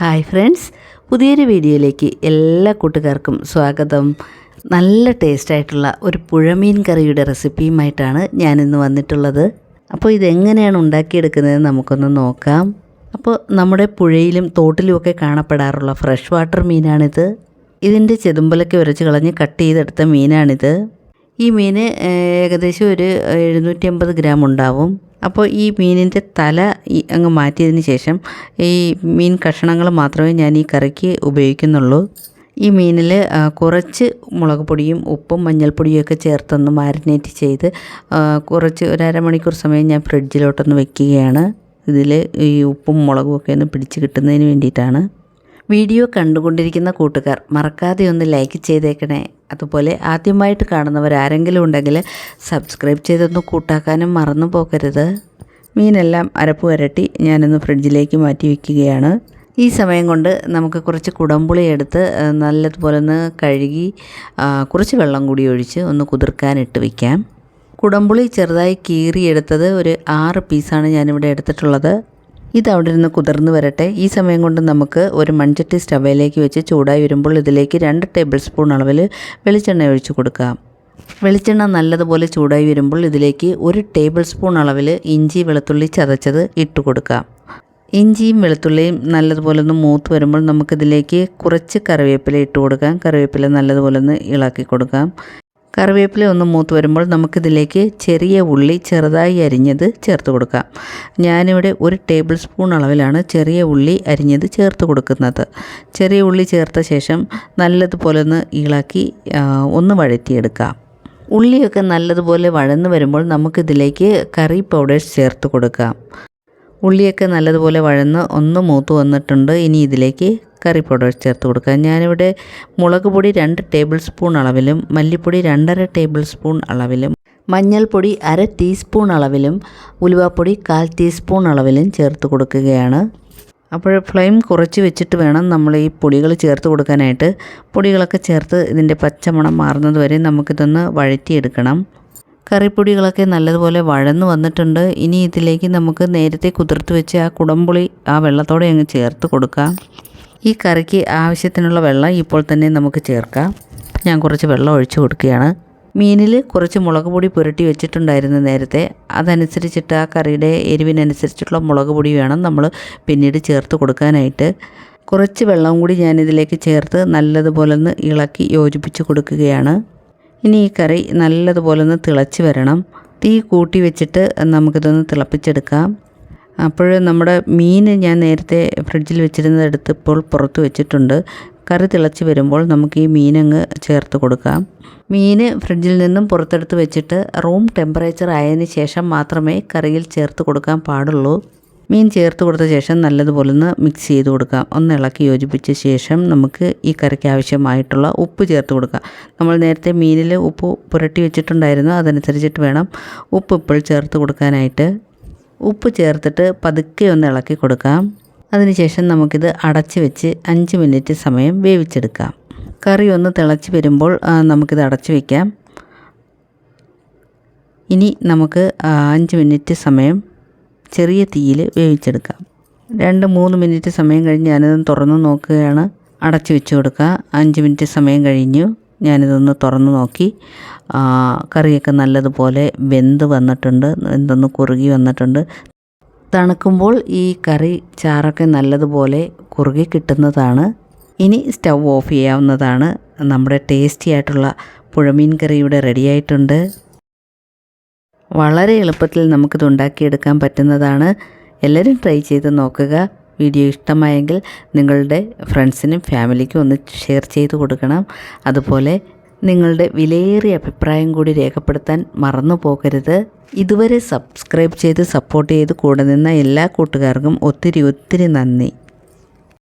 Hi friends, പുതിയൊരു വീഡിയോയിലേക്ക് എല്ലാ കൂട്ടുകാർക്കും സ്വാഗതം. നല്ല ടേസ്റ്റായിട്ടുള്ള ഒരു പുഴമീൻ കറിയുടെ റെസിപ്പിയുമായിട്ടാണ് ഞാനിന്ന് വന്നിട്ടുള്ളത്. അപ്പോൾ ഇതെങ്ങനെയാണ് ഉണ്ടാക്കിയെടുക്കുന്നത് നമുക്കൊന്ന് നോക്കാം. അപ്പോൾ നമ്മുടെ പുഴയിലും തോട്ടിലുമൊക്കെ കാണപ്പെടാറുള്ള ഫ്രഷ് വാട്ടർ മീനാണിത്. ഇതിൻ്റെ ചെതുമ്പലൊക്കെ ഉരച്ച് കളഞ്ഞ് കട്ട് ചെയ്തെടുത്ത മീനാണിത്. ഈ മീൻ ഏകദേശം ഒരു 750 ഗ്രാം ഉണ്ടാവും. അപ്പോൾ ഈ മീനിൻ്റെ തല അങ്ങ് മാറ്റിയതിന് ശേഷം ഈ മീൻ കഷ്ണങ്ങൾ മാത്രമേ ഞാൻ ഈ കറിക്ക് ഉപയോഗിക്കുന്നുള്ളൂ. ഈ മീനിൽ കുറച്ച് മുളക് പൊടിയും ഉപ്പും മഞ്ഞൾപ്പൊടിയും ഒക്കെ ചേർത്തൊന്ന് മാരിനേറ്റ് ചെയ്ത് കുറച്ച് ഒരു അരമണിക്കൂർ സമയം ഞാൻ ഫ്രിഡ്ജിലോട്ടൊന്ന് വെക്കുകയാണ്. ഇതിൽ ഈ ഉപ്പും മുളകും ഒക്കെ ഒന്ന് പിടിച്ച് കിട്ടുന്നതിന് വേണ്ടിയിട്ടാണ്. വീഡിയോ കണ്ടുകൊണ്ടിരിക്കുന്ന കൂട്ടുകാർ മറക്കാതെ ഒന്ന് ലൈക്ക് ചെയ്തേക്കണേ. അതുപോലെ ആദ്യമായിട്ട് കാണുന്നവരാരെങ്കിലും ഉണ്ടെങ്കിൽ സബ്സ്ക്രൈബ് ചെയ്തൊന്ന് കൂട്ടാക്കാനും മറന്നു പോകരുത്. മീനെല്ലാം അരപ്പ് വരട്ടി ഞാനൊന്ന് ഫ്രിഡ്ജിലേക്ക് മാറ്റി വയ്ക്കുകയാണ്. ഈ സമയം കൊണ്ട് നമുക്ക് കുറച്ച് കുടംപുളി എടുത്ത് നല്ലതുപോലെ ഒന്ന് കഴുകി കുറച്ച് വെള്ളം കൂടി ഒഴിച്ച് ഒന്ന് കുതിർക്കാനിട്ട് വയ്ക്കാം. കുടംപുളി ചെറുതായി കീറിയെടുത്തത് ഒരു 6 പീസാണ് ഞാനിവിടെ എടുത്തിട്ടുള്ളത്. ഇത് അവിടെ നിന്ന് കുതിർന്ന് വരട്ടെ. ഈ സമയം കൊണ്ട് നമുക്ക് ഒരു മൺചട്ടി സ്റ്റവയിലേക്ക് വെച്ച് ചൂടായി വരുമ്പോൾ ഇതിലേക്ക് 2 ടേബിൾ സ്പൂൺ അളവിൽ വെളിച്ചെണ്ണ ഒഴിച്ച് കൊടുക്കാം. വെളിച്ചെണ്ണ നല്ലതുപോലെ ചൂടായി വരുമ്പോൾ ഇതിലേക്ക് 1 ടേബിൾ സ്പൂൺ അളവിൽ ഇഞ്ചി വെളുത്തുള്ളി ചതച്ചത് ഇട്ട് കൊടുക്കാം. ഇഞ്ചിയും വെളുത്തുള്ളിയും നല്ലതുപോലെ ഒന്ന് മൂത്ത് വരുമ്പോൾ നമുക്കിതിലേക്ക് കുറച്ച് കറിവേപ്പില ഇട്ട് കൊടുക്കാം. കറിവേപ്പില നല്ലതുപോലെ ഒന്ന് ഇളക്കി കൊടുക്കാം. കറിവേപ്പില ഒന്ന് മൂത്ത് വരുമ്പോൾ നമുക്കിതിലേക്ക് ചെറിയ ഉള്ളി ചെറുതായി അരിഞ്ഞത് ചേർത്ത് കൊടുക്കാം. ഞാനിവിടെ 1 ടേബിൾ സ്പൂൺ അളവിലാണ് ചെറിയ ഉള്ളി അരിഞ്ഞത് ചേർത്ത് കൊടുക്കുന്നത്. ചെറിയ ഉള്ളി ചേർത്ത ശേഷം നല്ലതുപോലെ ഒന്ന് ഇളക്കി ഒന്ന് വഴറ്റിയെടുക്കാം. ഉള്ളിയൊക്കെ നല്ലതുപോലെ വഴന്ന് വരുമ്പോൾ നമുക്കിതിലേക്ക് കറി പൗഡേഴ്സ് ചേർത്ത് കൊടുക്കാം. ഉള്ളിയൊക്കെ നല്ലതുപോലെ വഴന്ന് ഒന്ന് മൂത്ത് വന്നിട്ടുണ്ട്. ഇനി ഇതിലേക്ക് കറി പൗഡർ ചേർത്ത് കൊടുക്കുക. ഞാനിവിടെ മുളക് പൊടി 2 ടേബിൾ സ്പൂൺ അളവിലും മല്ലിപ്പൊടി 2.5 ടേബിൾ സ്പൂൺ അളവിലും മഞ്ഞൾപ്പൊടി 1/2 ടീസ്പൂൺ അളവിലും ഉലുവാപ്പൊടി 1/4 ടീസ്പൂൺ അളവിലും ചേർത്ത് കൊടുക്കുകയാണ്. അപ്പോൾ ഫ്ലെയിം കുറച്ച് വെച്ചിട്ട് വേണം നമ്മൾ ഈ പൊടികൾ ചേർത്ത് കൊടുക്കാനായിട്ട്. പൊടികളൊക്കെ ചേർത്ത് ഇതിൻ്റെ പച്ചമണം മാറുന്നത് വരെ നമുക്കിതൊന്ന് വഴറ്റിയെടുക്കണം. കറിപ്പൊടികളൊക്കെ നല്ലതുപോലെ വഴന്ന് വന്നിട്ടുണ്ട്. ഇനി ഇതിലേക്ക് നമുക്ക് നേരത്തെ കുതിർത്ത് വെച്ച് ആ കുടംപുളി ആ വെള്ളത്തോടെ അങ്ങ് ചേർത്ത് കൊടുക്കാം. ഈ കറിക്ക് ആവശ്യത്തിനുള്ള വെള്ളം ഇപ്പോൾ തന്നെ നമുക്ക് ചേർക്കാം. ഞാൻ കുറച്ച് വെള്ളം ഒഴിച്ച് കൊടുക്കുകയാണ്. മീനിൽ കുറച്ച് മുളക് പൊടി പുരട്ടി വെച്ചിട്ടുണ്ടായിരുന്നു നേരത്തെ. അതനുസരിച്ചിട്ട് ആ കറിയുടെ എരിവിനനുസരിച്ചിട്ടുള്ള മുളക് പൊടി വേണം നമ്മൾ പിന്നീട് ചേർത്ത് കൊടുക്കാനായിട്ട്. കുറച്ച് വെള്ളം കൂടി ഞാനിതിലേക്ക് ചേർത്ത് നല്ലതുപോലെ ഒന്ന് ഇളക്കി യോജിപ്പിച്ച് കൊടുക്കുകയാണ്. ഇനി ഈ കറി നല്ലതുപോലെ ഒന്ന് തിളച്ച് വരണം. തീ കൂട്ടി വെച്ചിട്ട് നമുക്കിതൊന്ന് തിളപ്പിച്ചെടുക്കാം. അപ്പോൾ നമ്മുടെ മീൻ ഞാൻ നേരത്തെ ഫ്രിഡ്ജിൽ വെച്ചിരുന്നതെടുത്ത് ഇപ്പോൾ പുറത്ത് വെച്ചിട്ടുണ്ട്. കറി തിളച്ച് വരുമ്പോൾ നമുക്ക് ഈ മീനങ്ങ് ചേർത്ത് കൊടുക്കാം. മീൻ ഫ്രിഡ്ജിൽ നിന്നും പുറത്തെടുത്ത് വെച്ചിട്ട് റൂം ടെമ്പറേച്ചർ ആയതിന് ശേഷം മാത്രമേ കറിയിൽ ചേർത്ത് കൊടുക്കാൻ പാടുള്ളൂ. മീൻ ചേർത്ത് കൊടുത്ത ശേഷം നല്ലതുപോലെ ഒന്ന് മിക്സ് ചെയ്ത് കൊടുക്കാം. ഒന്ന് ഇളക്കി യോജിപ്പിച്ച ശേഷം നമുക്ക് ഈ കറിക്ക് ആവശ്യമായിട്ടുള്ള ഉപ്പ് ചേർത്ത് കൊടുക്കാം. നമ്മൾ നേരത്തെ മീനിൽ ഉപ്പ് പുരട്ടി വെച്ചിട്ടുണ്ടായിരുന്നു. അതനുസരിച്ചിട്ട് വേണം ഉപ്പ് ഇപ്പോൾ ചേർത്ത് കൊടുക്കാനായിട്ട്. ഉപ്പ് ചേർത്തിട്ട് പതുക്കെ ഒന്ന് ഇളക്കി കൊടുക്കാം. അതിനുശേഷം നമുക്കിത് അടച്ച് വെച്ച് 5 മിനിറ്റ് സമയം വേവിച്ചെടുക്കാം. കറി ഒന്ന് തിളച്ച് വരുമ്പോൾ നമുക്കിത് അടച്ച് വയ്ക്കാം. ഇനി നമുക്ക് 5 മിനിറ്റ് സമയം ചെറിയ തീയിൽ വേവിച്ചെടുക്കാം. 2-3 മിനിറ്റ് സമയം കഴിഞ്ഞ് ഞാനിതൊന്ന് തുറന്ന് നോക്കുകയാണ്. അടച്ച് വെച്ച് കൊടുക്കുക. 5 മിനിറ്റ് സമയം കഴിഞ്ഞു. ഞാനിതൊന്ന് തുറന്ന് നോക്കി. കറിയൊക്കെ നല്ലതുപോലെ വെന്ത് വന്നിട്ടുണ്ട്. എന്തൊന്ന് കുറുകി വന്നിട്ടുണ്ട്. തണുക്കുമ്പോൾ ഈ കറി ചാറൊക്കെ നല്ലതുപോലെ കുറുകി കിട്ടുന്നതാണ്. ഇനി സ്റ്റൗ ഓഫ് ചെയ്യാവുന്നതാണ്. നമ്മുടെ ടേസ്റ്റി ആയിട്ടുള്ള പുഴമീൻ കറി ഇവിടെ റെഡിയായിട്ടുണ്ട്. വളരെ എളുപ്പത്തിൽ നമുക്കിത് ഉണ്ടാക്കിയെടുക്കാൻ പറ്റുന്നതാണ്. എല്ലാവരും ട്രൈ ചെയ്ത് നോക്കുക. വീഡിയോ ഇഷ്ടമായെങ്കിൽ നിങ്ങളുടെ ഫ്രണ്ട്സിനും ഫാമിലിക്കും ഒന്ന് ഷെയർ ചെയ്ത് കൊടുക്കണം. അതുപോലെ നിങ്ങളുടെ വിലയേറിയ അഭിപ്രായം കൂടി രേഖപ്പെടുത്താൻ മറന്നു പോകരുത്. ഇതുവരെ സബ്സ്ക്രൈബ് ചെയ്ത് സപ്പോർട്ട് ചെയ്ത് കൂടെ നിന്ന എല്ലാ കൂട്ടുകാർക്കും ഒത്തിരി നന്ദി.